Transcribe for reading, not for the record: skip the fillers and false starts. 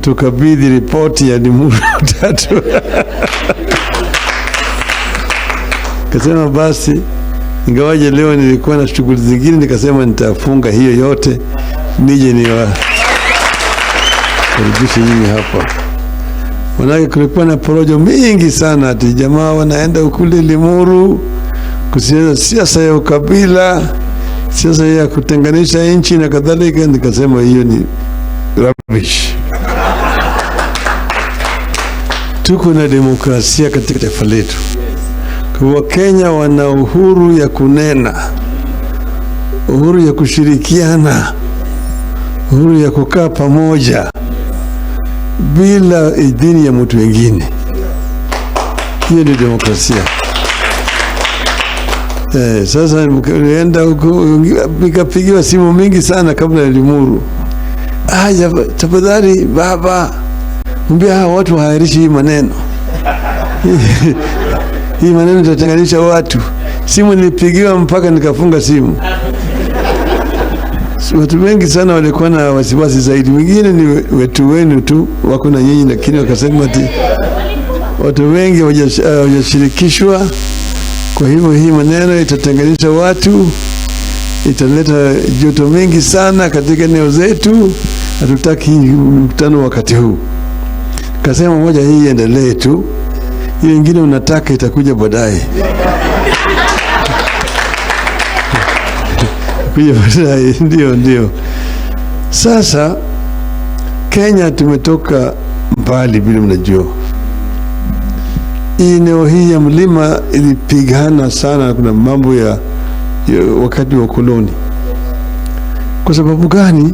kutukabidhi ripoti ya Limuru tatu. Kasema basi, ingawaje leo nilikuwa na shughuli zingine, nikasema nitafunga hiyo yote nije kurudisha nyinyi hapa. Manake kulikuwa na porojo mingi sana, ati jamaa wanaenda ukule Limuru kusiasa siasa ya ukabila, siasa ya kutenganisha nchi na kadhalika. Nikasema hiyo ni rubbish. Tuko na demokrasia katika taifa letu. Kwa Kenya wana uhuru ya kunena, uhuru ya kushirikiana, uhuru ya kukaa pamoja bila idhini ya mtu wengine. Hiyo ni demokrasia. Sasa nilienda huko, nikapigiwa simu mingi sana kabla ya Limuru. Tafadhali baba, mwambie hawa watu hairishi hii maneno. Hii maneno itatenganisha watu. Simu nilipigiwa mpaka nikafunga simu. Watu wengi sana walikuwa na wasiwasi zaidi. Wengine ni wetu wenu tu wako na nyinyi, lakini wakasema ati watu wengi hawajashirikishwa. Kwa hivyo hii maneno itatenganisha watu, italeta joto mingi sana katika eneo zetu. Hatutaki mkutano wakati huu. Kasema moja, hii endelee tu, hiyo nyingine unataka itakuja baadaye. Ndio. Sasa Kenya tumetoka mbali bila mnajua. Eneo hii ya mlima ilipigana sana, kuna mambo ya wakati wa koloni. Kwa sababu gani?